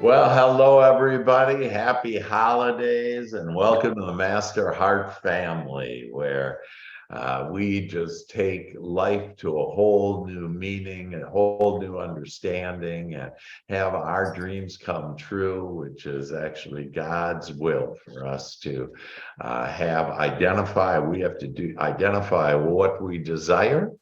Well, hello, everybody. Happy holidays and welcome to the Master Heart family, where we just take life to a whole new meaning, a whole new understanding, and have our dreams come true, which is actually God's will for us to we have to identify what we desire,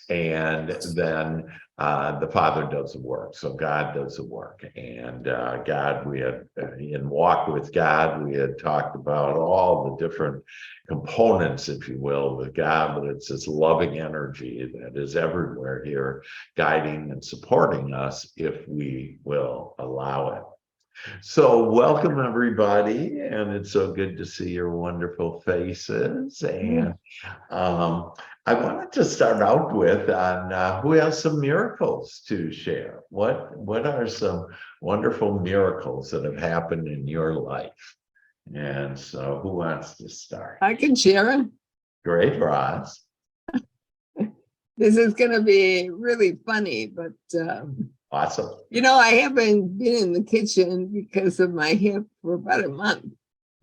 and then the Father does the work. So God does the work. And God, we had in Walk with God, we had talked about all the different components, if you will, with God, but it's this loving energy that is everywhere here, guiding and supporting us if we will allow it. So, welcome everybody, and it's so good to see your wonderful faces. And I wanted to start out with on who has some miracles to share. What are some wonderful miracles that have happened in your life? And so, who wants to start? I can share it. Great, Roz. This is going to be really funny, but Awesome. I haven't been in the kitchen because of my hip for about a month.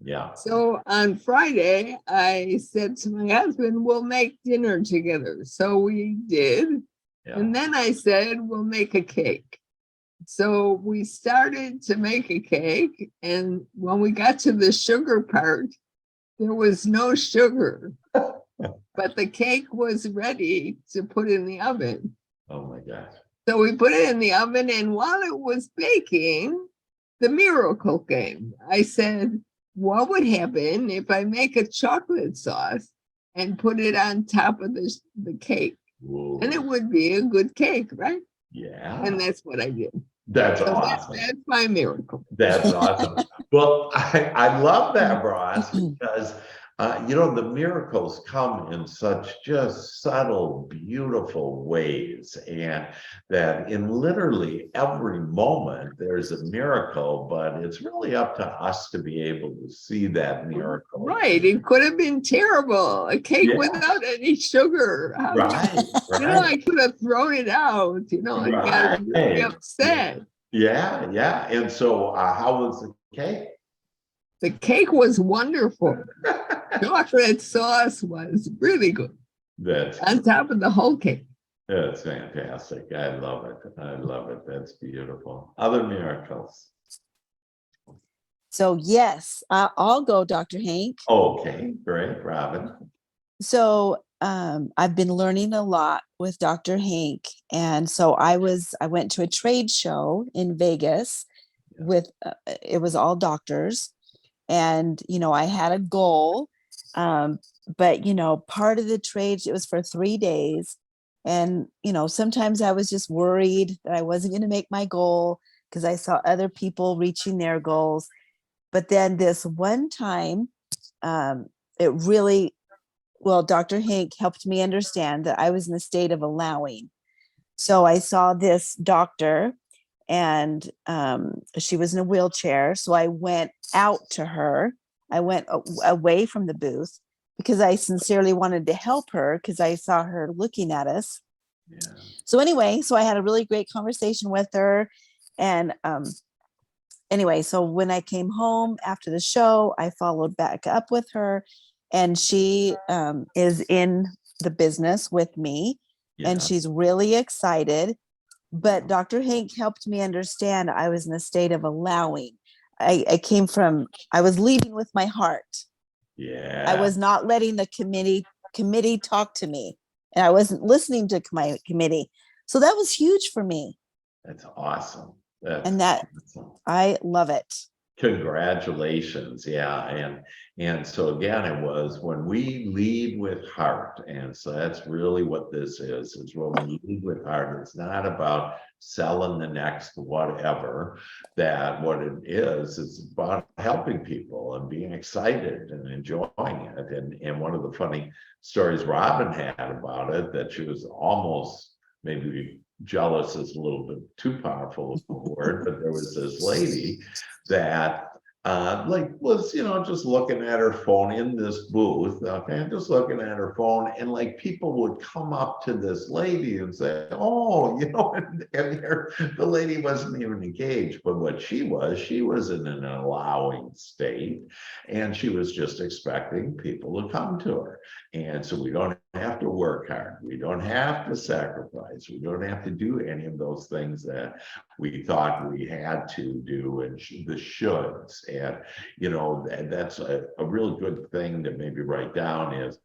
Yeah. So on Friday, I said to my husband, we'll make dinner together. So we did. Yeah. And then I said, we'll make a cake. So we started to make a cake. And when we got to the sugar part, there was no sugar. But the cake was ready to put in the oven. Oh my gosh. So we put it in the oven, and while it was baking, the miracle came. I said, what would happen if I make a chocolate sauce and put it on top of the cake? Whoa. And it would be a good cake, right? Yeah. And that's what I did. That's awesome. That's my miracle. That's awesome. Well, I love that, Ross, because the miracles come in such just subtle, beautiful ways, and that in literally every moment there's a miracle, but it's really up to us to be able to see that miracle. Right. It could have been terrible. A cake without any sugar. Right. I could have thrown it out, and got really upset. Yeah. And so how was the cake? The cake was wonderful. Chocolate sauce was really good. That's on top of the whole cake. That's fantastic. I love it. That's beautiful. Other miracles. So yes, I'll go, Dr. Hank. Okay, great, Robin. So I've been learning a lot with Dr. Hank, and so I went to a trade show in Vegas with it was all doctors, and I had a goal, but part of the trade, it was for 3 days, and sometimes I was just worried that I wasn't going to make my goal because I saw other people reaching their goals. But then this one time, Dr. Hank helped me understand that I was in a state of allowing. So I saw this doctor, and she was in a wheelchair. So I went out to her. I went away from the booth because I sincerely wanted to help her because I saw her looking at us. Yeah. So anyway, I had a really great conversation with her. And anyway, so when I came home after the show, I followed back up with her, and she is in the business with me, and she's really excited. But Dr. Hank helped me understand I was in a state of allowing. I was leading with my heart. Yeah. I was not letting the committee talk to me, and I wasn't listening to my committee. So that was huge for me. That's awesome. I love it. Congratulations. Yeah. And so again, it was when we lead with heart. And so that's really what this is when we lead with heart. It's not about selling the next whatever. That what it is about helping people and being excited and enjoying it. And one of the funny stories Robin had about it, that she was almost maybe jealous is a little bit too powerful of a word, but there was this lady that like was, just looking at her phone in this booth, okay, just looking at her phone, and like people would come up to this lady and say, oh, the lady wasn't even engaged, but what she was in an allowing state, and she was just expecting people to come to her. And so we don't have to work hard. We don't have to sacrifice. We don't have to do any of those things that we thought we had to do, and the shoulds. And that's a real good thing to maybe write down is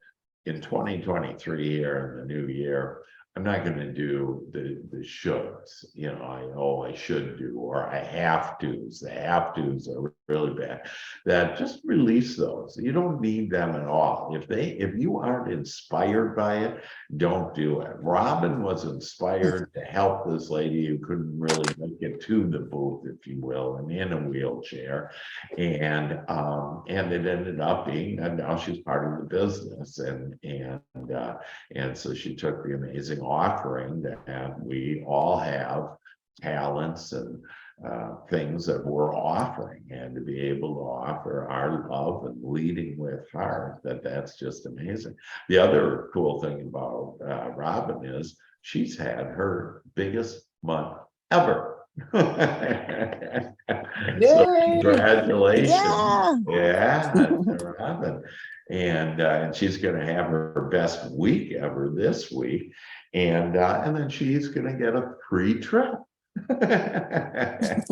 in 2023 here in the new year, I'm not going to do the shoulds, I should do, or I have to's. The have to's are really bad. That just release those. You don't need them at all. If you aren't inspired by it, don't do it. Robin was inspired to help this lady who couldn't really make it to the booth, if you will, and in a wheelchair. And it ended up being that now she's part of the business, and so she took the amazing offering that we all have, talents and things that we're offering, and to be able to offer our love and leading with heart, that's just amazing. The other cool thing about Robin is she's had her biggest month ever. So congratulations. Yeah, Robin. And she's going to have her best week ever this week, and then she's going to get a free trip. And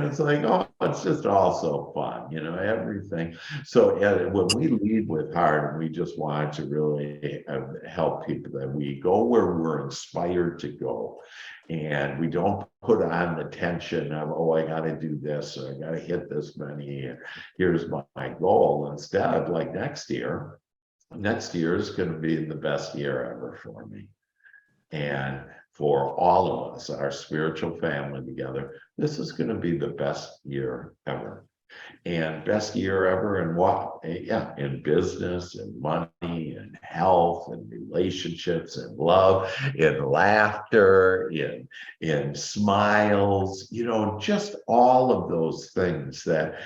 it's like, oh, it's just all so fun, everything. So when we lead with heart, and we just want to really help people, that we go where we're inspired to go, and we don't put on the tension of, oh, I got to do this, or I got to hit this many, and here's my goal. Instead, like next year is going to be the best year ever for me, and for all of us, our spiritual family together, this is going to be the best year ever. And best year ever in what? Yeah, in business and money and health and relationships and love, in laughter, in smiles, just all of those things that,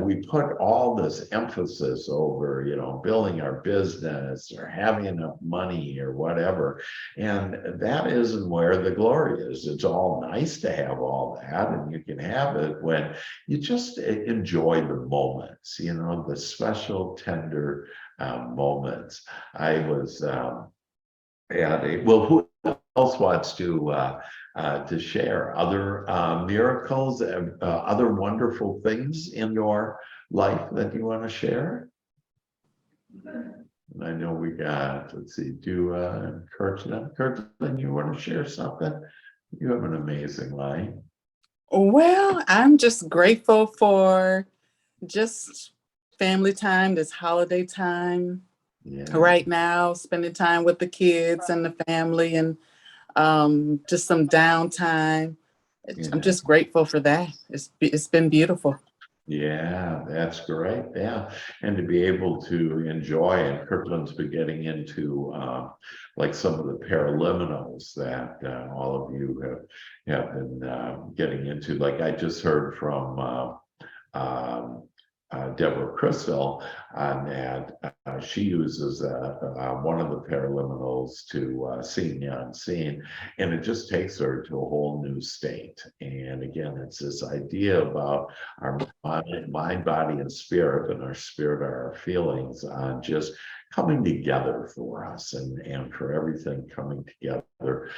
we put all this emphasis over, building our business or having enough money or whatever. And that isn't where the glory is. It's all nice to have all that, and you can have it when you just enjoy the moments, the special, tender moments. I was, who else wants to share other miracles, other wonderful things in your life that you want to share? And I know we got, let's see, Kirtland, you want to share something? You have an amazing life. Well, I'm just grateful for just family time, this holiday time. Yeah. Right now, spending time with the kids and the family, and just some downtime. I'm just grateful for that. It's been beautiful. Yeah, that's great. Yeah, and to be able to enjoy, and Kirkland's been getting into like some of the paraliminals that all of you have been getting into. Like I just heard from Deborah Crystal on that. She uses one of the paraliminals to seen the unseen, and it just takes her to a whole new state. And again, it's this idea about our mind, body, and spirit, and our spirit are our feelings on just coming together for us, and for everything coming together.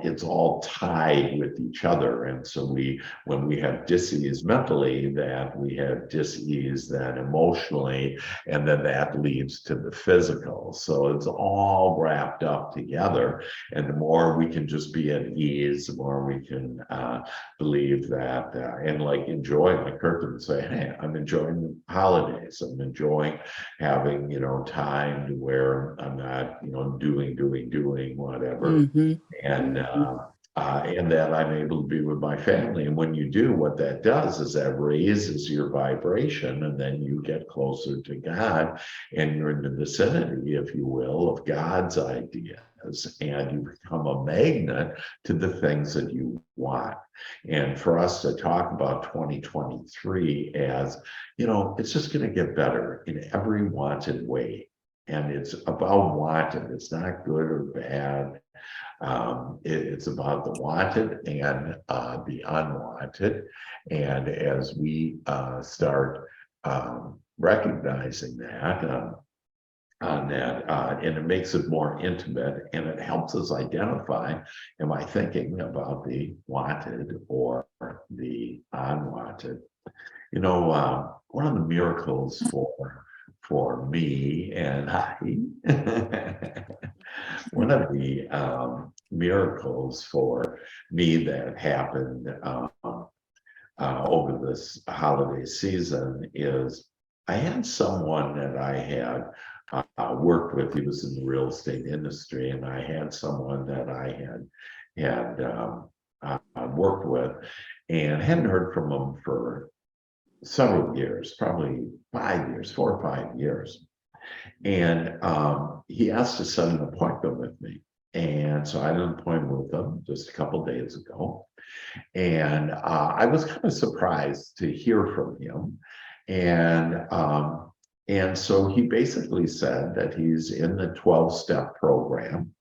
It's all tied with each other. And so when we have dis-ease mentally, that we have dis-ease then emotionally, and then that leads to the physical. So it's all wrapped up together. And the more we can just be at ease, the more we can believe that, and like enjoy, like Kirk would say, hey, I'm enjoying the holidays. I'm enjoying having, time to where I'm not, doing whatever. Mm-hmm. And that I'm able to be with my family. And when you do, what that does is that raises your vibration, and then you get closer to God, and you're in the vicinity, if you will, of God's ideas. is, and you become a magnet to the things that you want. And for us to talk about 2023 as, it's just going to get better in every wanted way. And it's about wanted. It's not good or bad. It's about the wanted and the unwanted. And as we start recognizing that, and it makes it more intimate, and it helps us identify, am I thinking about the wanted or the unwanted? One of the miracles for me and one of the miracles for me that happened over this holiday season is I had someone that I had worked with. He was in the real estate industry, and I had someone that I had worked with and hadn't heard from him for several years, probably 5 years, 4 or 5 years. And he asked to set an appointment with me. And so I had an appointment with him just a couple of days ago. And I was kind of surprised to hear from him. And so he basically said that he's in the 12-step program,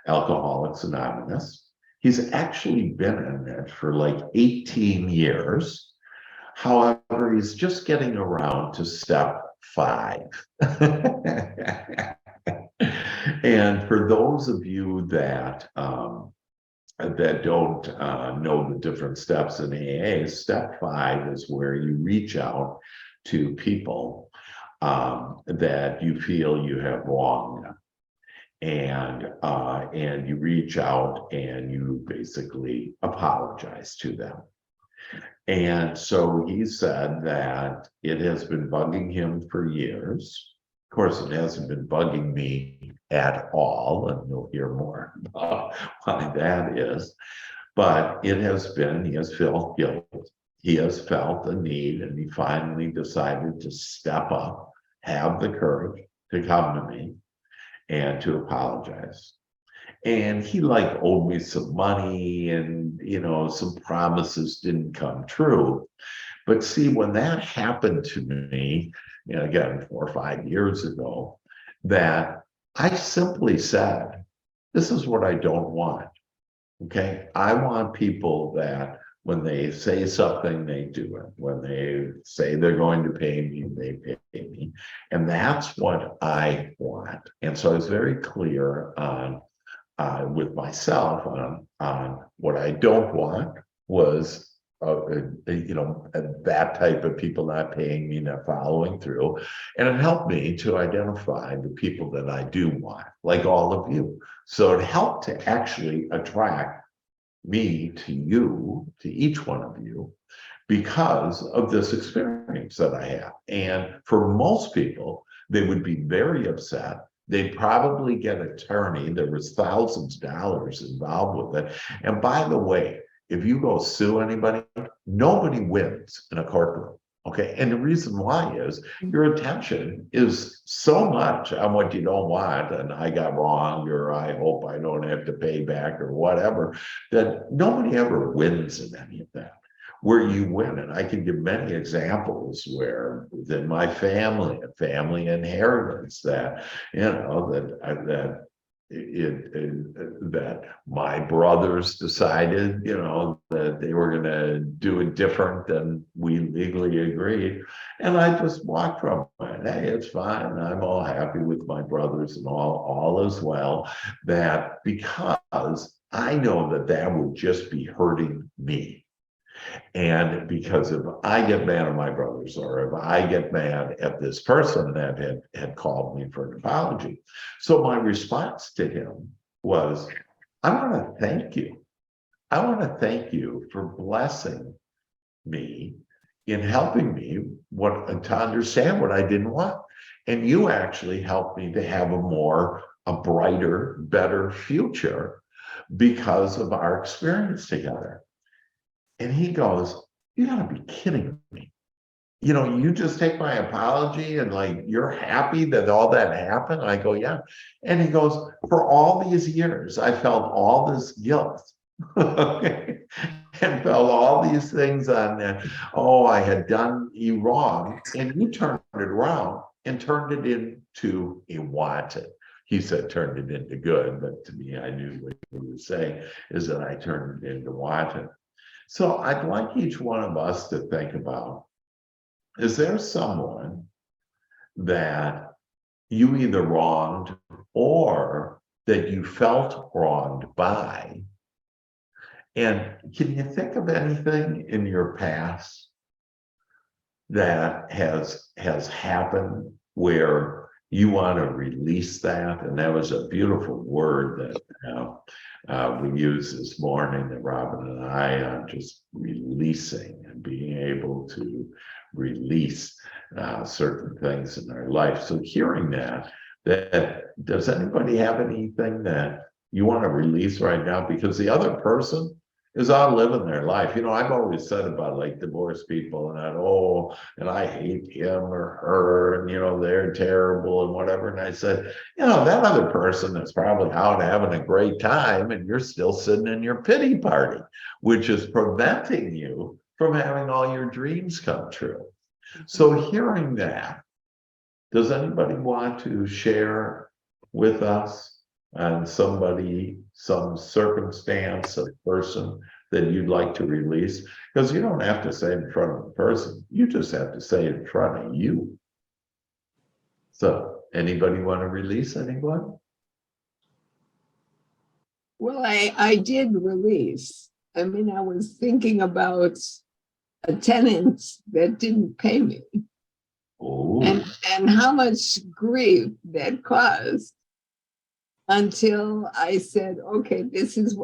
Alcoholics Anonymous. He's actually been in it for like 18 years. However, he's just getting around to step 5. And for those of you that don't know the different steps in AA, step 5 is where you reach out to people that you feel you have wronged, and you reach out and you basically apologize to them. And so he said that it has been bugging him for years. Of course, it hasn't been bugging me at all, and you'll hear more about why that is. But it has been, he has felt guilt. He has felt the need, and he finally decided to step up, have the courage to come to me and to apologize. And he owed me some money, and some promises didn't come true. But see, when that happened to me, again 4 or 5 years ago, that I simply said, this is what I don't want. Okay, I want people that when they say something, they do it. When they say they're going to pay me, they pay me. And that's what I want. And so I was very clear on with myself on what I don't want was that type of people not paying me, not following through. And it helped me to identify the people that I do want, like all of you. So it helped to actually attract me to you, to each one of you, because of this experience that I have. And for most people, they would be very upset. They'd probably get an attorney. There was thousands of dollars involved with it. And by the way, if you go sue anybody, nobody wins in a courtroom. Okay. And the reason why is your attention is so much on what you don't want, and I got wronged, or I hope I don't have to pay back, or whatever, that nobody ever wins in any of that. Where you win, and I can give many examples where within my family inheritance, that that my brothers decided, that they were going to do it different than we legally agreed. And I just walked from it. Hey, it's fine. I'm all happy with my brothers, and all is well. That because I know that would just be hurting me. And because if I get mad at my brothers, or if I get mad at this person that had called me for an apology. So my response to him was, I want to thank you. I want to thank you for blessing me in helping me to understand what I didn't want. And you actually helped me to have a brighter, better future because of our experience together. And he goes, you gotta be kidding me. you just take my apology and like, you're happy that all that happened? I go, yeah. And he goes, for all these years, I felt all this guilt. Okay. And felt all these things on that. Oh, I had done you wrong. And you turned it around and turned it into a wanted. He said, turned it into good. But to me, I knew what he was saying is that I turned it into wanted. So I'd like each one of us to think about, is there someone that you either wronged or that you felt wronged by? And can you think of anything in your past that has happened where you want to release that? And that was a beautiful word that we used this morning, that Robin and I are just releasing and being able to release certain things in our life. So hearing that does anybody have anything that you want to release right now? Because the other person is out living their life. I've always said about like divorced people and I hate him or her, and they're terrible and whatever. And I said, that other person is probably out having a great time, and you're still sitting in your pity party, which is preventing you from having all your dreams come true. So hearing that, does anybody want to share with us on some circumstance, a person that you'd like to release? Because you don't have to say it in front of the person. You just have to say it in front of you. So anybody want to release anyone? Well, I did release. I mean, I was thinking about a tenant that didn't pay me. Oh, And how much grief that caused, until I said, okay, this is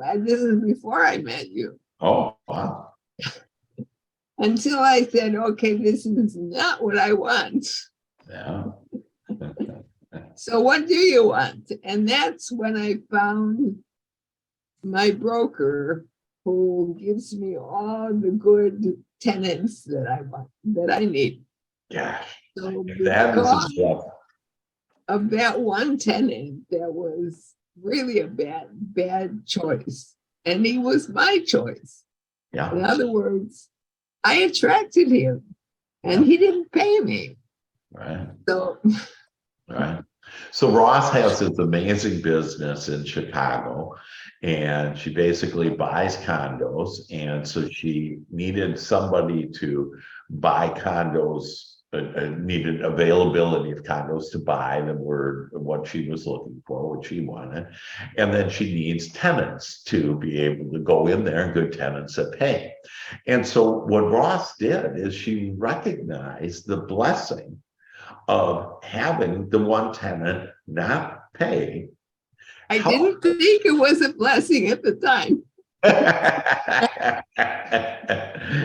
before I met you. oh, wow. Until I said, okay, this is not what I want. Yeah. So what do you want? And that's when I found my broker, who gives me all the good tenants that I want, that I need. Gosh, So that is because incredible. of that one tenant, that was really a bad choice. And he was my choice. In Yeah, other words, I attracted him and he didn't pay me. right. So Right. So Ross has this amazing business in Chicago, and she basically buys condos. And so she needed somebody to buy condos, needed availability of condos to buy that were what she was looking for, what she wanted. And then she needs tenants to be able to go in there, good tenants that pay. And so what Ross did is she recognized the blessing of having the one tenant not pay. I didn't think it was a blessing at the time.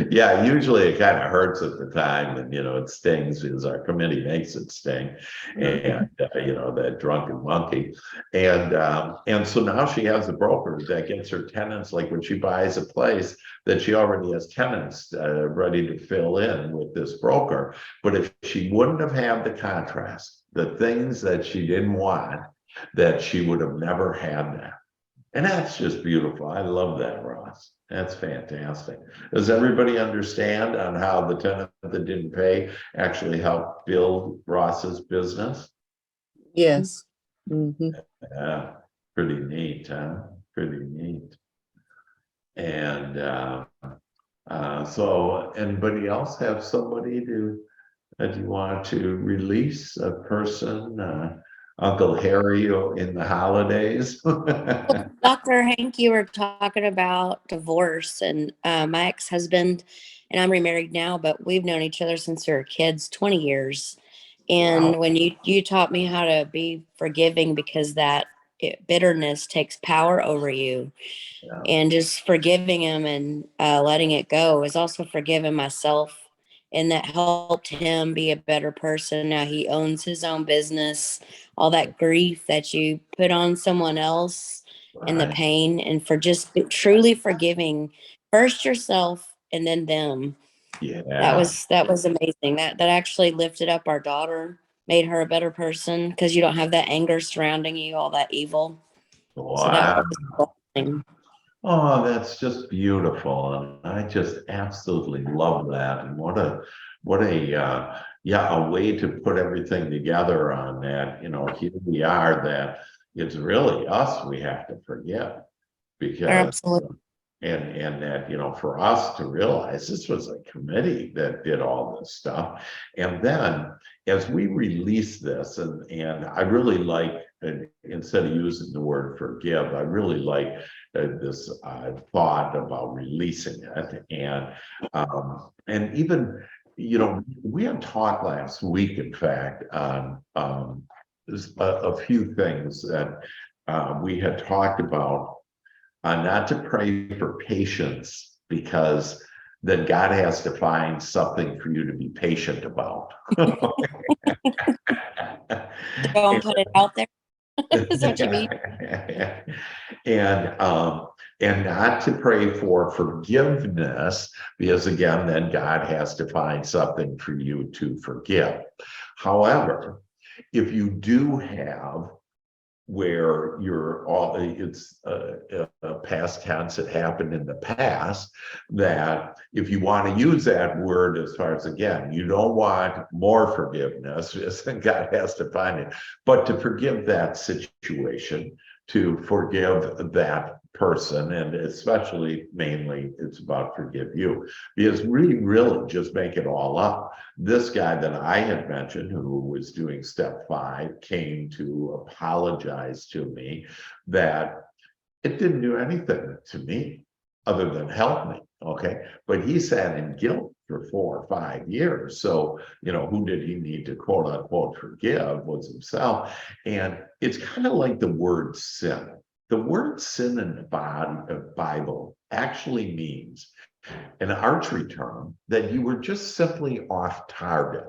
Yeah, usually it kind of hurts at the time, and it stings because our committee makes it sting, and that drunken monkey, and so now she has a broker that gets her tenants. Like when she buys a place, that she already has tenants ready to fill in with this broker. But if she wouldn't have had the contrast, the things that she didn't want, that she would have never had that. And that's just beautiful. I love that, Ross. That's fantastic. Does everybody understand on how the tenant that didn't pay actually helped build Ross's business? Yes. Mm-hmm. Yeah, pretty neat, huh? Pretty neat. And so anybody else have somebody that you want to release, a person? Uncle Harry in the holidays. Dr. Hank, you were talking about divorce, and my ex-husband and I'm remarried now, but we've known each other since we were kids, 20 years. And Wow. when you taught me how to be forgiving, because bitterness takes power over you, Yeah. and just forgiving him and letting it go is also forgiving myself. And that helped him be a better person. Now he owns his own business. All that grief that you put on someone else and the Right. pain, and for just truly forgiving first yourself and then them. Yeah. That was amazing. That actually lifted up our daughter, made her a better person because you don't have that anger surrounding you, all that evil. So that Wow. was a blessing. Oh, that's just beautiful. And I just absolutely love that. And yeah, a way to put everything together on that. Here we are, that it's really us we have to forgive, because Absolutely. and that, for us to realize this was a committee that did all this stuff. And then as we release this, and I really like, instead of using the word forgive, I really like this thought about releasing it. And even, we had talked last week, in fact, on a few things that we had talked about, not to pray for patience, because then God has to find something for you to be patient about. Don't put it out there. Is that what you mean? and not to pray for forgiveness, because again, then God has to find something for you to forgive. However, if you do have, where it's a past tense, it happened in the past, that if you want to use that word, as far as, again, you don't want more forgiveness, then God has to find it, but to forgive that situation, to forgive that person, and especially, mainly, it's about forgive you, because we really just make it all up. This guy that I had mentioned, who was doing step 5, came to apologize to me that it didn't do anything to me other than help me. Okay. But he sat in guilt for 4 or 5 years. So, who did he need to quote unquote forgive was himself. And it's kind of like the word sin. The word sin in the Bible actually means, an archery term, that you were just simply off target.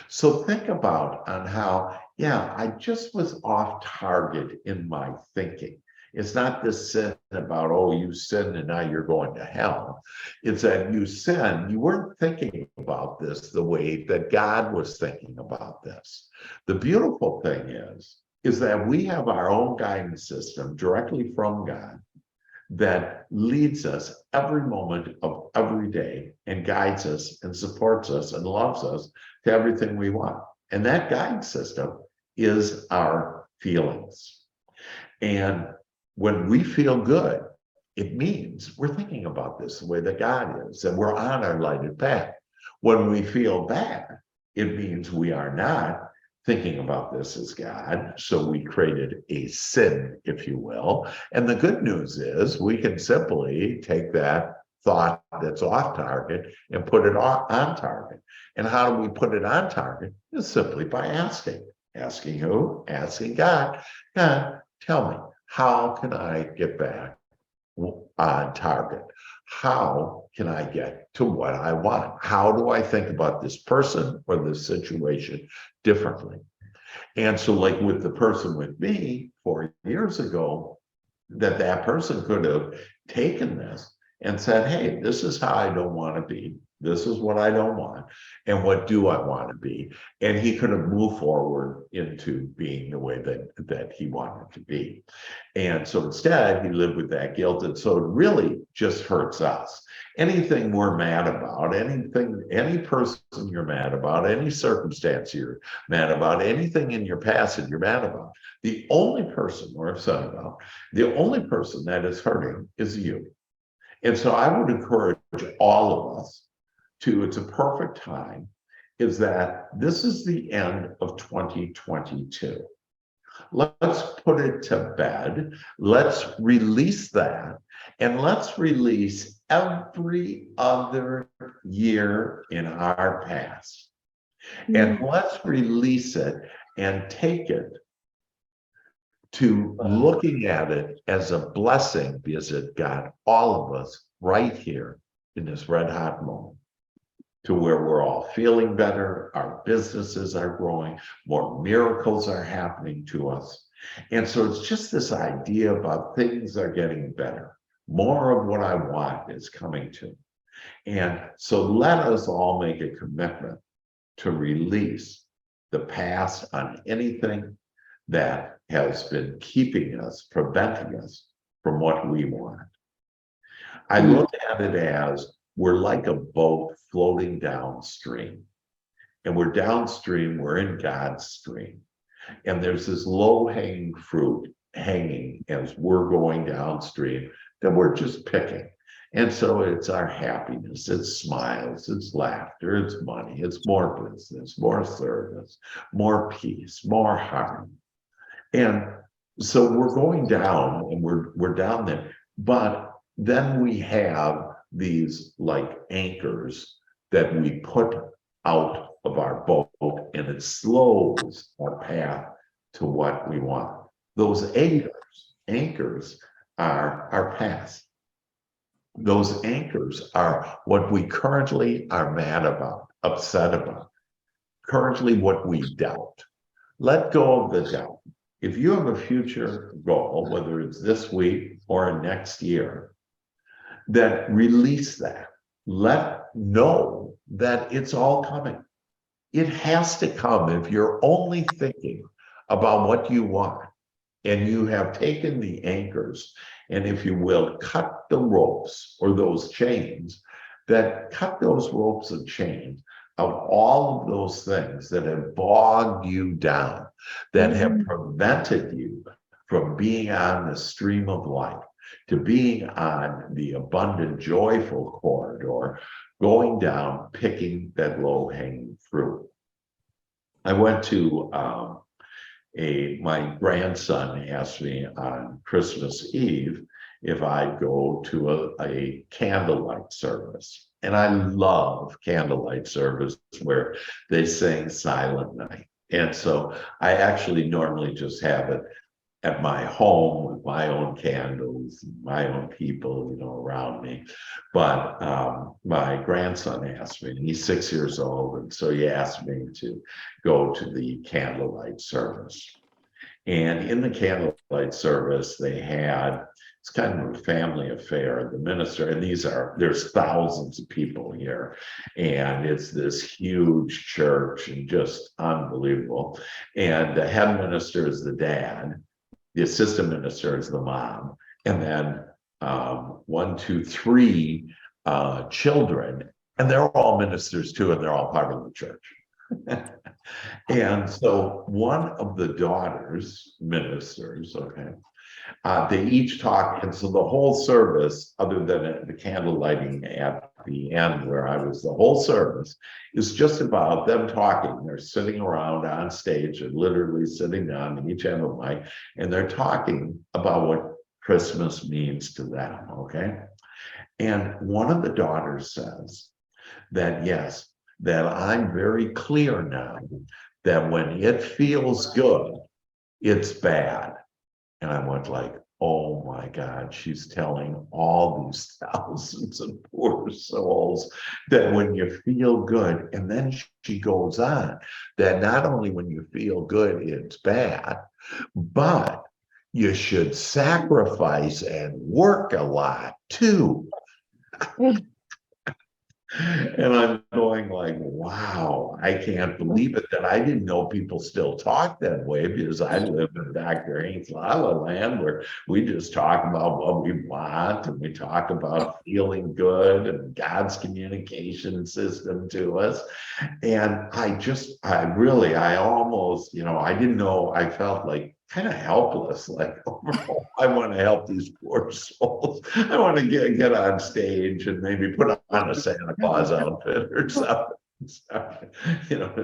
So think about on how, yeah, I just was off target in my thinking. It's not this sin about, oh, you sinned and now you're going to hell. It's that you sinned, you weren't thinking about this the way that God was thinking about this. The beautiful thing is that we have our own guidance system directly from God, that leads us every moment of every day and guides us and supports us and loves us to everything we want. And that guidance system is our feelings. And when we feel good, it means we're thinking about this the way that God is, and we're on our lighted path. When we feel bad, it means we are not thinking about this as God. So we created a sin, if you will. And the good news is we can simply take that thought that's off target and put it on target. And how do we put it on target? Is simply by asking. Asking who? Asking God. God, tell me, how can I get back on target? How can I get to what I want? How do I think about this person or this situation differently? And so, like with the person with me 4 years ago, that person could have taken this and said, hey, this is how I don't want to be. This is what I don't want. And what do I want to be? And he could have moved forward into being the way that he wanted to be. And so instead, he lived with that guilt. And so it really just hurts us. Anything we're mad about, any person you're mad about, any circumstance you're mad about, anything in your past that you're mad about, the only person we're upset about, the only person that is hurting is you. And so I would encourage all of us it's a perfect time, is that this is the end of 2022. Let's put it to bed. Let's release that. And let's release every other year in our past. And let's release it and take it to looking at it as a blessing, because it got all of us right here in this red hot moment, to where we're all feeling better, our businesses are growing, more miracles are happening to us. And so it's just this idea about things are getting better. More of what I want is coming to me. And so let us all make a commitment to release the past on anything that has been keeping us, preventing us from what we want. I look at it as we're like a boat floating downstream. And we're downstream, we're in God's stream. And there's this low-hanging fruit hanging as we're going downstream that we're just picking. And so it's our happiness, it's smiles, it's laughter, it's money, it's more business, more service, more peace, more harmony. And so we're going down and we're down there. But then we have these like anchors that we put out of our boat, and it slows our path to what we want. Those anchors are our past. Those anchors are what we currently are mad about, upset about, currently what we doubt. Let go of the doubt. If you have a future goal, whether it's this week or next year, then release that. Know that it's all coming. It has to come if you're only thinking about what you want and you have taken the anchors and, if you will, cut the ropes or those chains, that cut those ropes and chains of all of those things that have bogged you down, that have prevented you from being on the stream of life, to being on the abundant, joyful corridor, going down, picking that low-hanging fruit. I went to my grandson asked me on Christmas Eve if I'd go to a candlelight service. And I love candlelight service where they sing Silent Night. And so I actually normally just have it at my home with my own candles, my own people, around me. But my grandson asked me, and he's 6 years old, and so he asked me to go to the candlelight service. And in the candlelight service, they had, it's kind of a family affair. The minister, and there's thousands of people here, and it's this huge church and just unbelievable. And the head minister is the dad, the assistant minister is the mom, and then 1, 2, 3 children, and they're all ministers too, and they're all part of the church. And so one of the daughters, ministers, they each talk, and so the whole service, other than the candle lighting at the end where I was, the whole service is just about them talking. They're sitting around on stage, and literally sitting down, each have a mic, and they're talking about what Christmas means to them, And one of the daughters says that, yes, that I'm very clear now that when it feels good, it's bad. And I went like, oh my God, she's telling all these thousands of poor souls that when you feel good, and then she goes on, that not only when you feel good, it's bad, but you should sacrifice and work a lot too. And I'm going like, wow, I can't believe it that I didn't know people still talk that way, because I live in Dr. Hank's La La Land where we just talk about what we want, and we talk about feeling good and God's communication system to us. And I almost, I didn't know, I felt like kind of helpless, like, oh, I want to help these poor souls. I want to get on stage and maybe put on a Santa Claus outfit or something.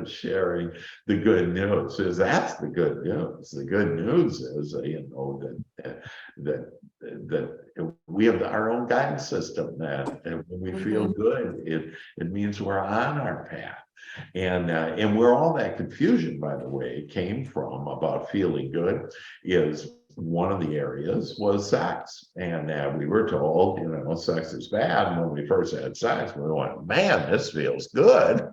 Sharing the good news, because that's the good news. The good news is, that we have our own guidance system, that when we feel good, it means we're on our path. And where all that confusion, by the way, came from about feeling good is one of the areas was sex. And we were told, sex is bad. And when we first had sex, we went, man, this feels good.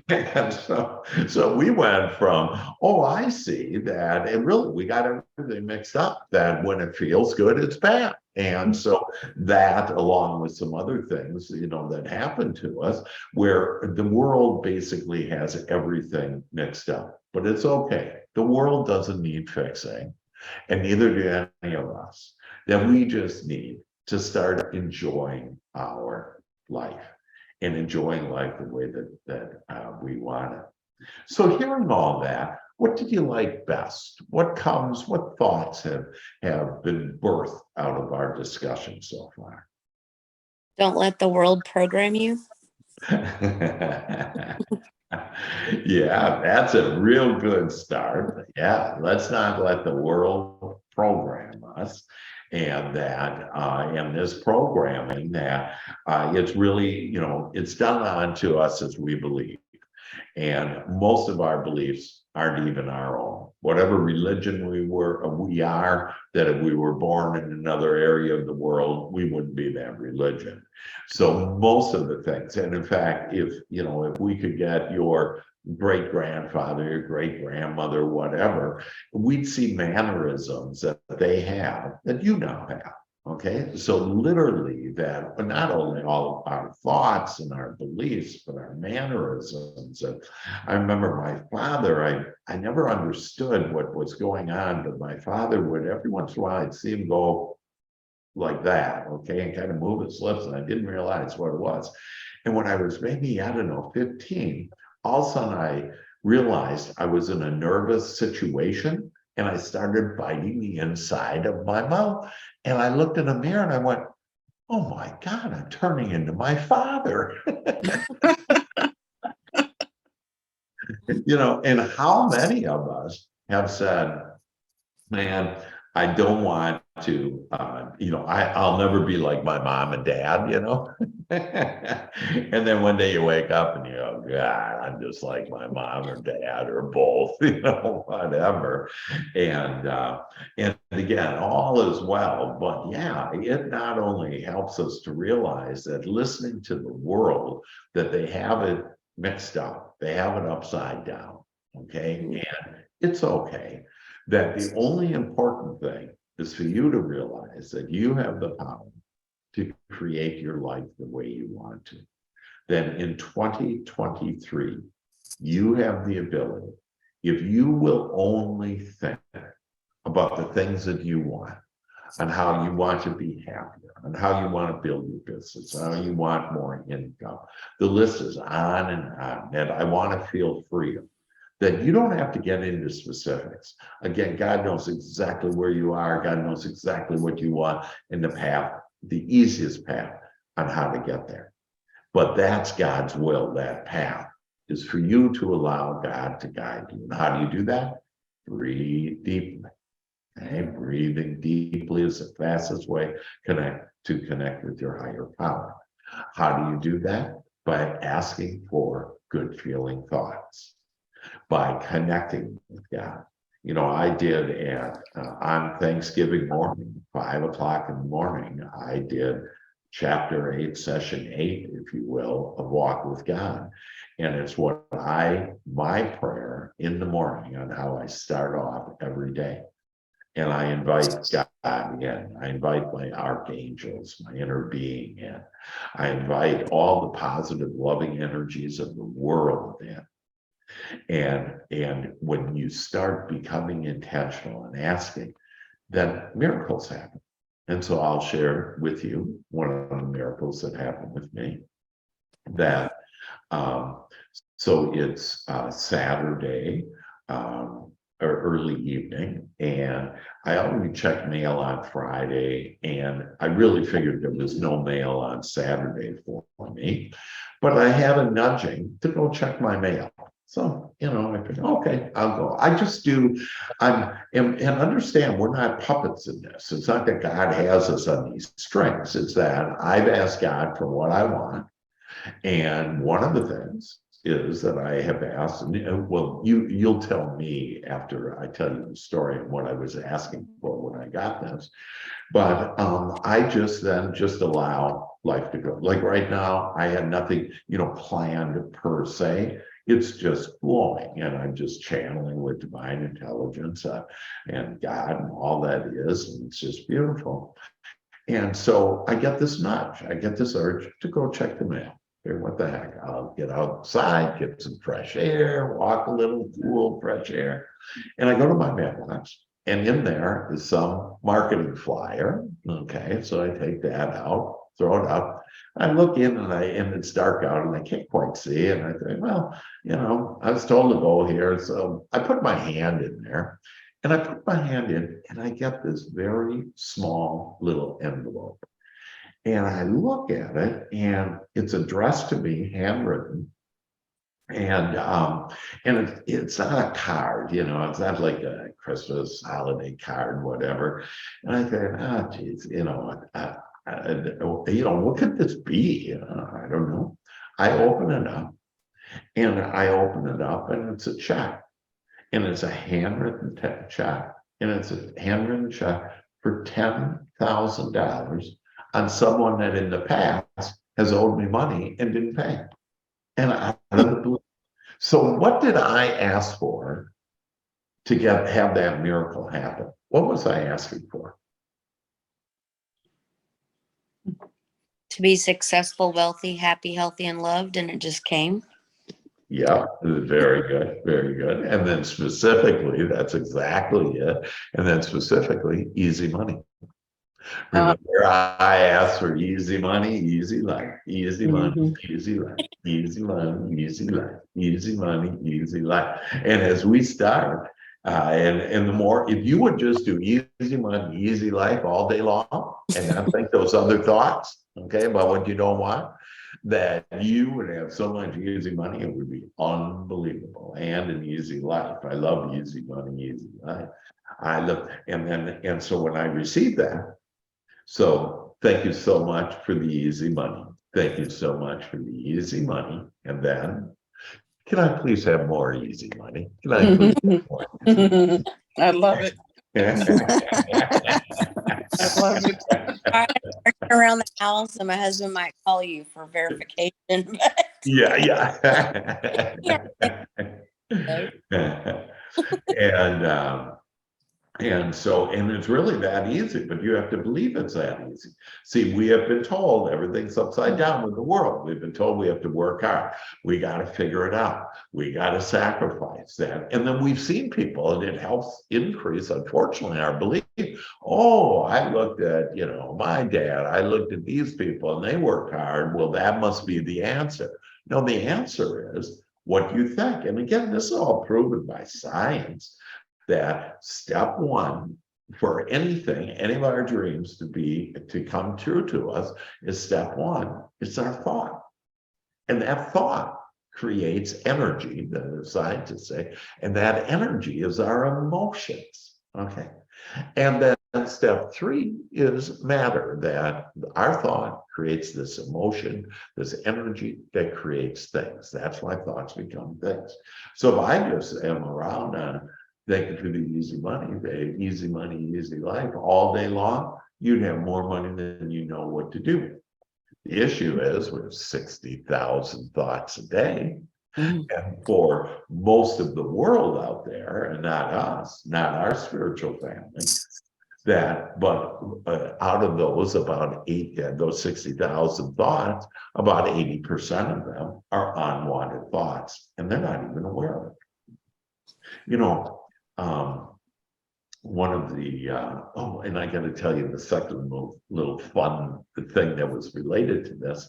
And so we went from, oh, I see that. And really, we got everything mixed up, that when it feels good, it's bad. And so that, along with some other things, that happened to us, where the world basically has everything mixed up. But it's okay. The world doesn't need fixing, and neither do any of us. Then we just need to start enjoying our life and enjoying life the way that we want it. So hearing all that, what did you like best? What thoughts have been birthed out of our discussion so far? Don't let the world program you. Yeah, that's a real good start. Yeah, let's not let the world program us. And that in this programming, that it's really, it's done onto us as we believe. And most of our beliefs aren't even our own. Whatever religion we are, that if we were born in another area of the world, we wouldn't be that religion. So most of the things, and in fact, if we could get your great grandfather, your great grandmother, whatever, we'd see mannerisms that they have that you now have. Okay, so literally that, but not only all of our thoughts and our beliefs, but our mannerisms. And I remember my father, I never understood what was going on, but my father would, every once in a while, I'd see him go like that, okay, and kind of move his lips, and I didn't realize what it was. And when I was maybe, 15, all of a sudden I realized I was in a nervous situation, and I started biting the inside of my mouth. And I looked in a mirror and I went, oh my God, I'm turning into my father. And how many of us have said, man, I don't want to, I'll never be like my mom and dad, And then one day you wake up and you go, God, I'm just like my mom or dad or both, whatever. And again, all is well, but yeah, it not only helps us to realize that listening to the world, that they have it mixed up, they have it upside down, okay? And it's okay. That the only important thing is for you to realize that you have the power to create your life the way you want to. Then in 2023, you have the ability, if you will only think about the things that you want, and how you want to be happier, and how you want to build your business, how you want more income. The list is on and on, and I want to feel freedom. That you don't have to get into specifics. Again, God knows exactly where you are. God knows exactly what you want in the path, the easiest path on how to get there. But that's God's will. That path is for you to allow God to guide you. And how do you do that? Breathe deeply. Okay? Breathing deeply is the fastest way to connect with your higher power. How do you do that? By asking for good feeling thoughts. By connecting with God. I did on Thanksgiving morning, 5 o'clock in the morning, I did chapter 8, session 8, if you will, of Walk with God. And it's my prayer in the morning on how I start off every day. And I invite God in. I invite my archangels, my inner being in. I invite all the positive, loving energies of the world in. And when you start becoming intentional and asking, then miracles happen. And so I'll share with you one of the miracles that happened with me. That so it's Saturday or early evening, and I already checked mail on Friday, and I really figured there was no mail on Saturday for me, but I had a nudging to go check my mail. So, I figured, okay, I'll go. I just do, and understand we're not puppets in this. It's not that God has us on these strings. It's that I've asked God for what I want. And one of the things is that I have asked, and well, you'll tell me after I tell you the story and what I was asking for when I got this. But I just allow life to go. Like right now, I had nothing, planned per se. It's just flowing, and I'm just channeling with divine intelligence and God and all that is, and it's just beautiful. And so I get this nudge, I get this urge to go check the mail. Here, what the heck? I'll get outside, get some fresh air, walk a little, cool, fresh air. And I go to my mailbox, and in there is some marketing flyer. Okay, so I take that out, throw it up. I look in and it's dark out and I can't quite see. And I think, well, I was told to go here. So I put my hand in there. And I put my hand in and I get this very small little envelope. And I look at it and it's addressed to me, handwritten. And it's not a card, it's not like a Christmas holiday card, whatever. And I think, geez, what could this be? I don't know. I open it up and it's a check. And it's a handwritten check, and it's a handwritten check for $10,000 on someone that in the past has owed me money and didn't pay. And so what did I ask for to have that miracle happen? What was I asking for? To be successful, wealthy, happy, healthy, and loved, and it just came. Yeah, very good, very good. And then specifically, that's exactly it. And then specifically, easy money. Remember, I asked for easy money, easy life, easy money, easy life, easy money, easy life, easy money, easy life. And as we start, and the more, if you would just do easy money, easy life all day long, and not think those other thoughts, okay, about what you don't want, that you would have so much easy money, it would be unbelievable. And an easy life. I love easy money, easy life. And so when I received that, so thank you so much for the easy money. Thank you so much for the easy money. And then, can I please have more easy money? Can I please have more easy money? I love it. I love it. Around the house, and my husband might call you for verification. Yeah. And so, and it's really that easy, but you have to believe it's that easy. See, we have been told everything's upside down in the world. We've been told we have to work hard. We got to figure it out. We got to sacrifice that. And then we've seen people, and it helps increase, unfortunately, our belief. Oh, I looked at, my dad, I looked at these people and they work hard. Well, that must be the answer. No, the answer is what you think. And again, this is all proven by science. That step one for anything, any of our dreams to come true to us is step one. It's our thought. And that thought creates energy, the scientists say, and that energy is our emotions. Okay. And then step three is matter, that our thought creates this emotion, this energy that creates things. That's why thoughts become things. So if I just am around thank you for the easy money, easy life all day long, you'd have more money than you know what to do. The issue is we have 60,000 thoughts a day. And for most of the world out there, and not us, not our spiritual family, out of those, those 60,000 thoughts, about 80% of them are unwanted thoughts, and they're not even aware of it. One of the and I got to tell you the second little fun thing that was related to this.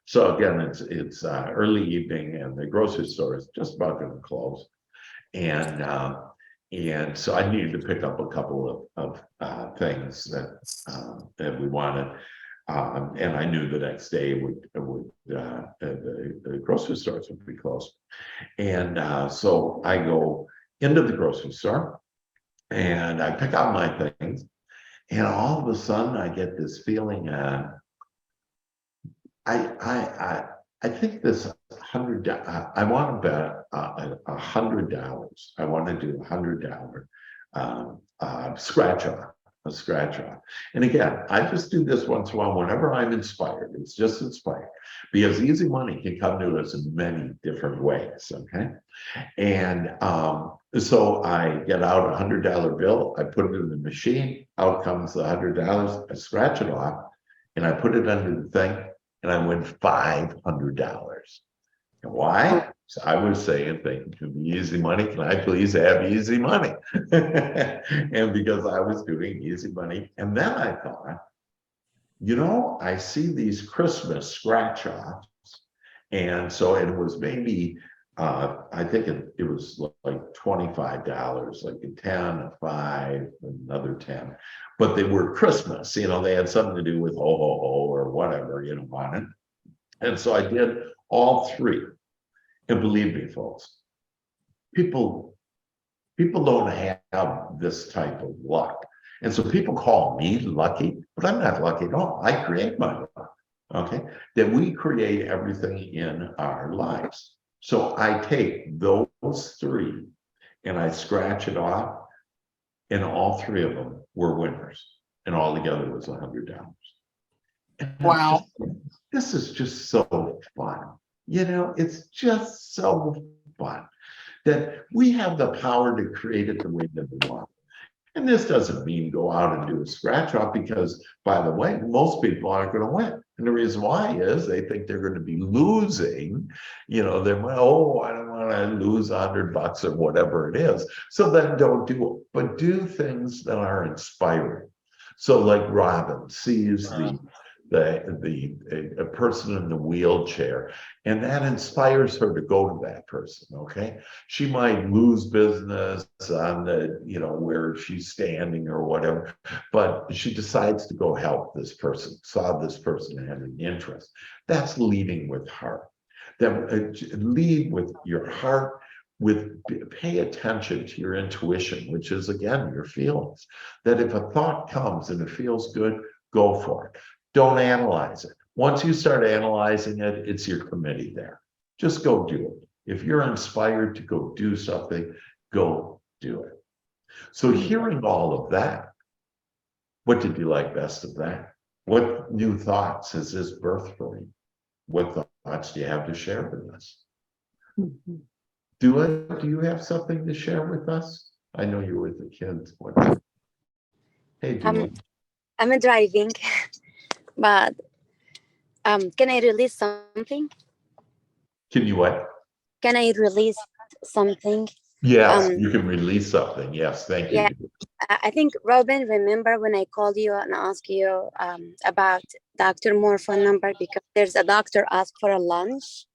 So again, it's early evening and the grocery store is just about going to close, and so I needed to pick up a couple of things that we wanted, and I knew the next day the grocery stores would be closed, and so I go into the grocery store and I pick out my things, and all of a sudden I get this feeling, I think this I want to bet $100. I want to do $100 scratch off, a scratch off. And again, I just do this once in a while whenever I'm inspired. It's just inspired because easy money can come to us in many different ways. Okay. And so I get out $100 bill, I put it in the machine, out comes the $100, I scratch it off, and I put it under the thing, and I win $500. Why? So I was saying, thinking, to be easy money, can I please have easy money? And because I was doing easy money, and then I thought, I see these Christmas scratch offs, and so it was maybe I think it was like $25, like a 10, a 5, another 10, but they were Christmas, they had something to do with ho ho ho or whatever, on it. And so I did all three. And believe me, folks, people don't have this type of luck. And so people call me lucky, but I'm not lucky at all. I create my luck. Okay. That we create everything in our lives. So I take those three and I scratch it off, and all three of them were winners. And all together was $100. Wow. This is just so fun. It's just so fun that we have the power to create it the way that we want. And this doesn't mean go out and do a scratch off because, by the way, most people aren't going to win. And the reason why is they think they're going to be losing. They're, I don't want to lose $100 or whatever it is. So then don't do it, but do things that are inspiring. So like Robin sees a person in the wheelchair, and that inspires her to go to that person. Okay, she might lose business on the where she's standing or whatever, but she decides to go help this person, saw this person had an interest. That's leading with heart. Lead with your heart, pay attention to your intuition, which is again your feelings. That if a thought comes and it feels good, go for it. Don't analyze it. Once you start analyzing it, it's your committee there. Just go do it. If you're inspired to go do something, go do it. So hearing all of that, what did you like best of that? What new thoughts has this birthed for you? What thoughts do you have to share with us? Do you have something to share with us? I know you're with the kids. Hey, Dula. I'm driving. But can I release something? Can you what? Can I release something? Yes, you can release something. Yes, thank you. Yeah, I think, Robin, remember when I called you and asked you about Dr. Moore phone number, because there's a doctor asked for a lunch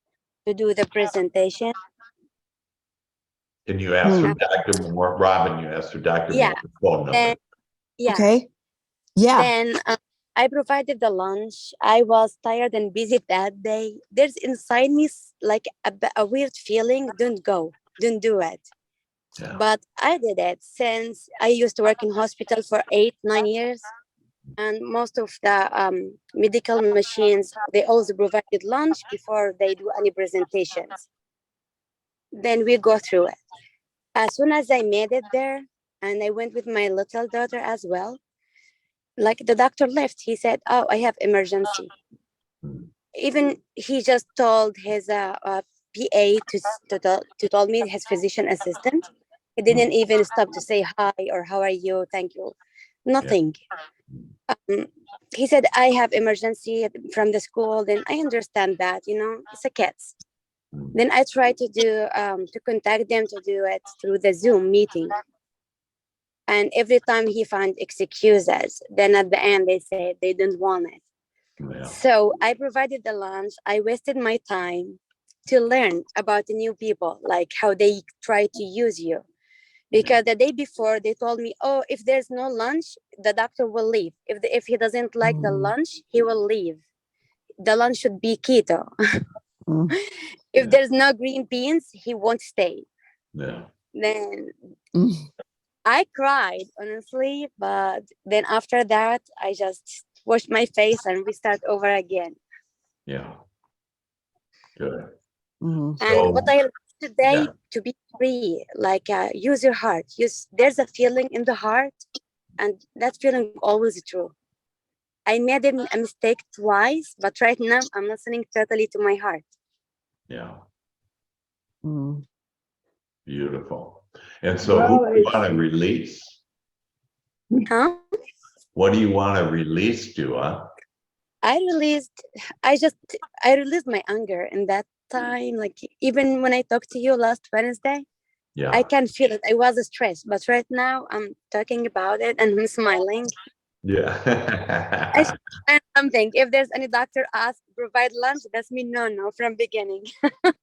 to do the presentation. And you asked for Dr. Moore, Robin, you asked for Dr. Yeah. Moore's phone number. Yeah. Okay. Yeah. Then I provided the lunch. I was tired and busy that day. There's inside me like a weird feeling. Don't go. Don't do it. Yeah. But I did it since I used to work in hospital for 8-9 years. And most of the medical machines, they also provided lunch before they do any presentations. Then we go through it. As soon as I made it there, and I went with my little daughter as well, like the doctor left, he said, "Oh, I have emergency." Even he just told his PA to tell me, his physician assistant. He didn't even stop to say hi or how are you, thank you, nothing. He said, "I have emergency from the school." Then I understand that, it's a kids. Then I tried to contact them to do it through the Zoom meeting. And every time he found excuses, then at the end they said they didn't want it. Yeah. So I provided the lunch. I wasted my time to learn about the new people, like how they try to use you. Because the day before they told me, "Oh, if there's no lunch, the doctor will leave. If he doesn't like the lunch, he will leave. The lunch should be keto. If there's no green beans, he won't stay." Yeah. Then I cried, honestly, but then after that, I just washed my face and we start over again. Yeah. Good. Mhm. And what So, I learned today, yeah. to be free, like use your heart. Use There's a feeling in the heart, and that feeling always true. I made a mistake twice, but right now I'm listening totally to my heart. Yeah, Mm. beautiful. And so who Well, do you it's, want to release? Huh? What do you want to release, Dua? I released, I just, I released my anger in that time. Like, even when I talked to you last Wednesday, Yeah. I can feel it. I was stressed, but right now I'm talking about it and I'm smiling. I Yeah. should learn something. If there's any doctor ask provide lunch, that's me no from beginning.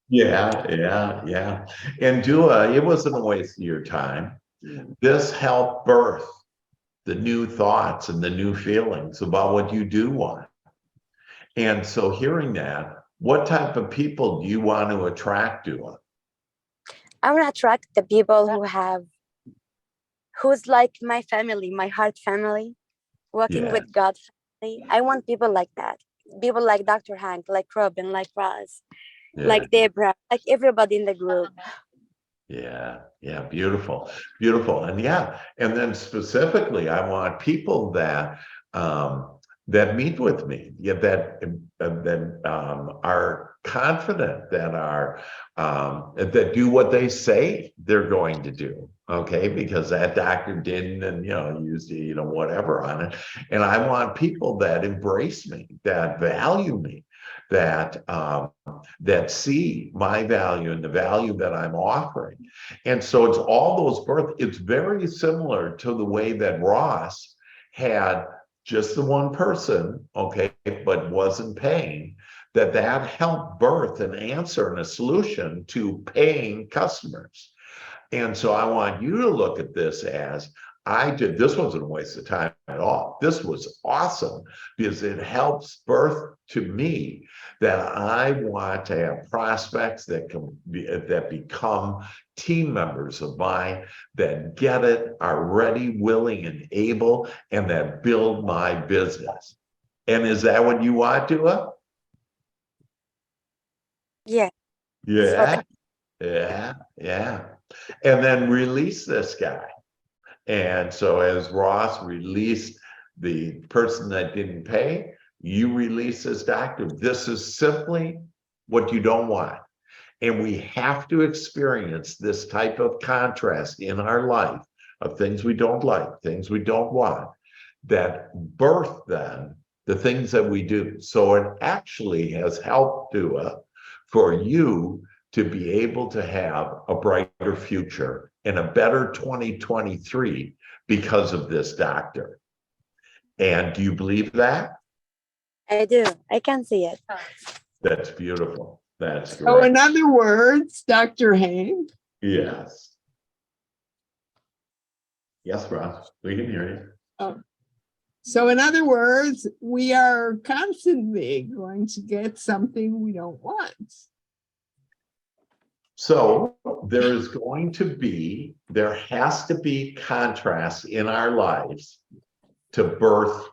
Yeah. And Dua, it wasn't a waste of your time. This helped birth the new thoughts and the new feelings about what you do want. And so hearing that, what type of people do you want to attract, Dua? I want to attract the people who's like my family, my heart family, working Yeah, with God family. I want people like that. People like Dr. Hank, like Robin, like Ross, yeah. like Debra, like everybody in the group. Yeah, beautiful. And yeah, and then specifically, I want people that meet with me, yeah, that are confident, that do what they say they're going to do. Okay, because that doctor didn't, and used whatever on it. And I want people that embrace me, that value me, that see my value and the value that I'm offering. And so it's all those birth. It's very similar to the way that Ross had just the one person, okay, but wasn't paying, that helped birth an answer and a solution to paying customers. And so I want you to look at this as this wasn't a waste of time at all. This was awesome because it helps birth to me that I want to have prospects that become team members of mine, that get it, are ready, willing, and able, and that build my business. And is that what you want, Dua? Yeah, that's what Yeah, yeah. And then release this guy. And so as Ross released the person that didn't pay, you release this doctor. This is simply what you don't want. And we have to experience this type of contrast in our life of things we don't like, things we don't want, that birth then the things that we do. So it actually has helped for you to be able to have a brighter future and a better 2023 because of this doctor. And do you believe that? I do. I can see it. That's beautiful. That's so great. in other words, Dr. Hank, Yes. Yes, Ross, we can hear you. so in other words, we are constantly going to get something we don't want. So there has to be contrast in our lives to birth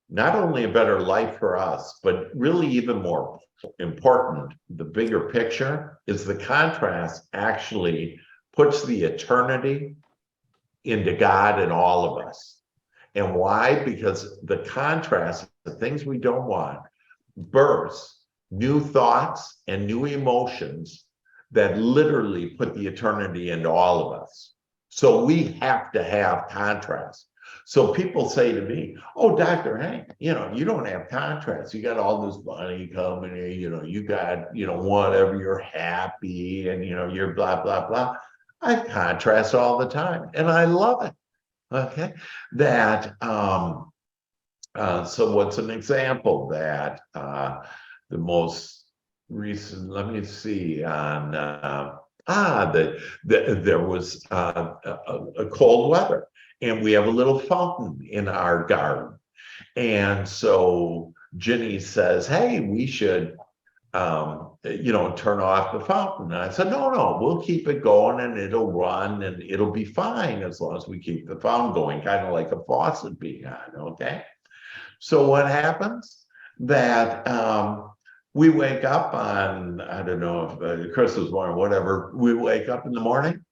not only a better life for us, but really even more important, the bigger picture is the contrast actually puts the eternity into God and all of us. And why? Because the contrast, the things we don't want, births new thoughts and new emotions that literally put the eternity into all of us. So we have to have contrast. So people say to me, "Oh, Dr. Hank, you don't have contrast. You got all this money coming in, you got, whatever, you're happy and, you're blah, blah, blah." I contrast all the time and I love it. Okay. So what's an example that the most recent, let me see, on there was a cold weather and we have a little fountain in our garden. And so Ginny says, "Hey, we should turn off the fountain." And I said, no, we'll keep it going and it'll run and it'll be fine as long as we keep the fountain going, kind of like a faucet being on, okay? So what happens? That we wake up on, I don't know if Christmas morning, whatever, we wake up in the morning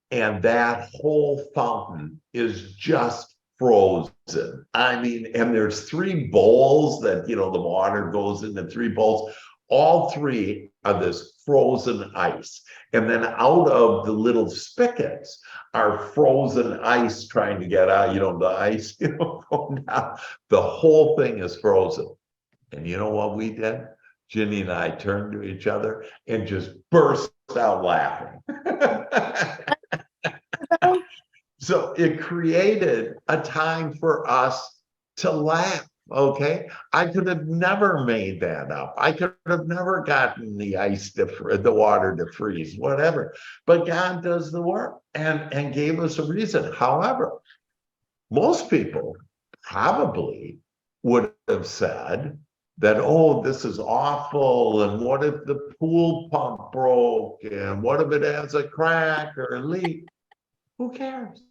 and that whole fountain is just frozen. I mean, and there's 3 bowls that, the water goes into 3 bowls. All 3 are this frozen ice. And then out of the little spigots are frozen ice trying to get out, the ice, going down. The whole thing is frozen. And you know what we did? Ginny and I turned to each other and just burst out laughing. So it created a time for us to laugh. Okay, I could have never made that up. I could have never gotten the the water to freeze, whatever. But God does the work and gave us a reason. However, most people probably would have said that, oh, this is awful, and what if the pool pump broke, and what if it has a crack or a leak? Who cares?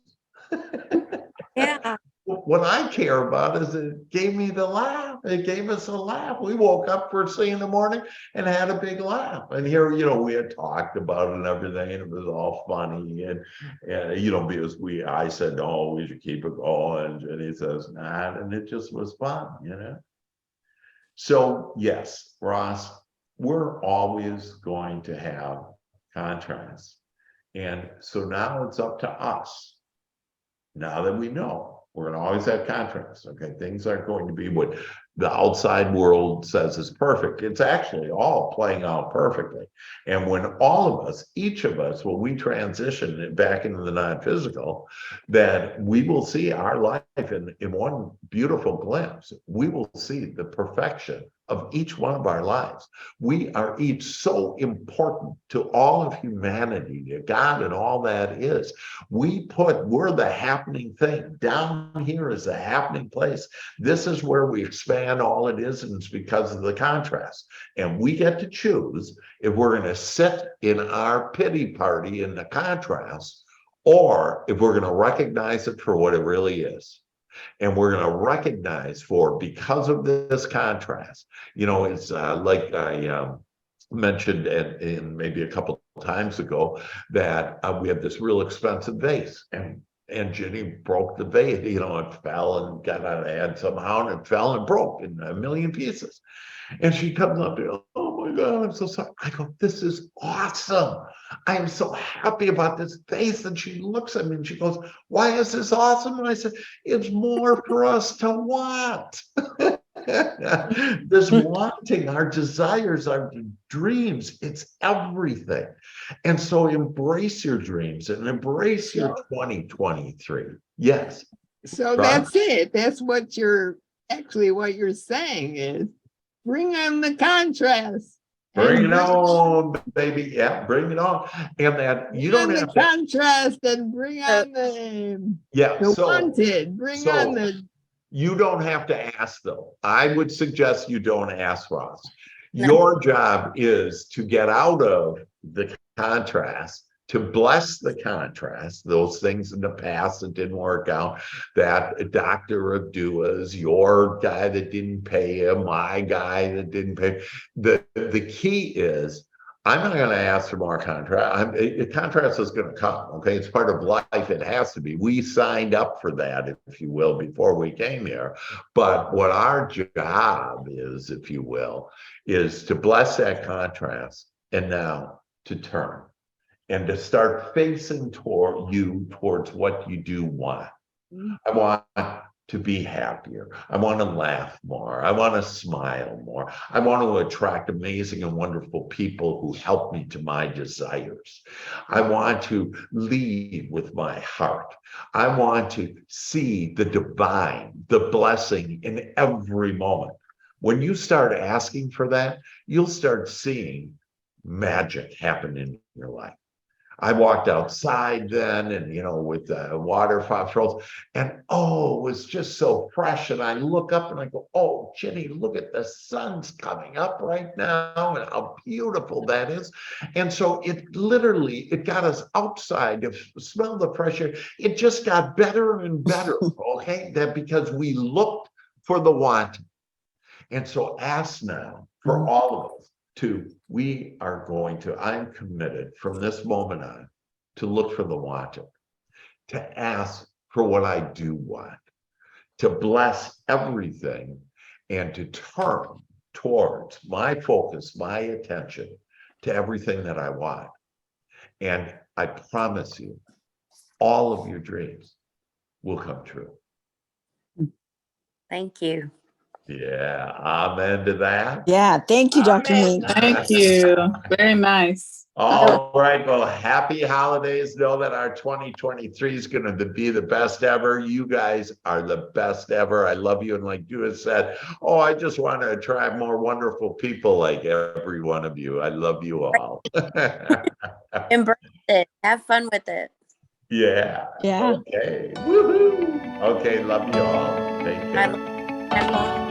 Yeah. What I care about is it gave me the laugh. It gave us a laugh. We woke up first thing in the morning and had a big laugh. And here, we had talked about it and everything, and it was all funny. And because I said, oh, we should keep it going. And he says, nah, and it just was fun, So yes, Ross, we're always going to have contrast. And so now it's up to us. Now that we know, we're going to always have contrast. Okay, things aren't going to be what the outside world says is perfect. It's actually all playing out perfectly. And when all of us, each of us, when we transition back into the non-physical, that we will see our life in one beautiful glimpse. We will see the perfection of each one of our lives. We are each so important to all of humanity, to God and all that is. We're the happening thing. Down here is the happening place. This is where we expand all it is, and it's because of the contrast. And we get to choose if we're going to sit in our pity party in the contrast, or if we're going to recognize it for what it really is. And we're going to recognize because of this contrast, it's like I mentioned in maybe a couple of times ago that we have this real expensive vase, and Ginny broke the vase, it fell and got out of hand somehow, and it fell and broke in a million pieces. And she comes up to, oh my God, I'm so sorry. I go, this is awesome. I am so happy about this vase. And she looks at me and she goes, why is this awesome? And I said, it's more for us to want. This wanting, our desires, our dreams, it's everything. And so embrace your dreams and embrace your 2023. Yes. So that's it. That's what you're saying is bring on the contrast. Bring it on, baby. Yeah, bring it on. And that you don't have the contrast and bring on the wanted. Bring on the. You don't have to ask though. I would suggest you don't ask, Ross. Your job is to get out of the contrast, to bless the contrast, those things in the past that didn't work out, that doctor of duas, your guy that didn't pay him, my guy that didn't pay. The key is, I'm not going to ask for more contrast. Contrast is going to come, okay? It's part of life. It has to be. We signed up for that, if you will, before we came here. But what our job is, if you will, is to bless that contrast and now to turn and to start facing towards what you do want. I want to be happier. I want to laugh more. I want to smile more. I want to attract amazing and wonderful people who help me to my desires. I want to lead with my heart. I want to see the divine, the blessing in every moment. When you start asking for that, you'll start seeing magic happen in your life. I walked outside then and, with the water faucets, and it was just so fresh. And I look up and I go, oh, Ginny, look at the sun's coming up right now and how beautiful that is. And so it got us outside to smell the fresh air. It just got better and better, okay? That because we looked for the wanted. And so ask now for all of us I'm committed from this moment on to look for the wanted, to ask for what I do want, to bless everything, and to turn towards my focus, my attention to everything that I want. And I promise you, all of your dreams will come true. Thank you. Yeah, amen to that. Yeah, thank you, Dr. Amen. Hank. Thank you. Very nice. All right, well, happy holidays. Know that our 2023 is going to be the best ever. You guys are the best ever. I love you. And like you had said, oh, I just want to attract more wonderful people like every one of you. I love you all. Embrace it. Have fun with it. Yeah. Yeah. Okay. Woohoo. Okay, love you all. Take care. I love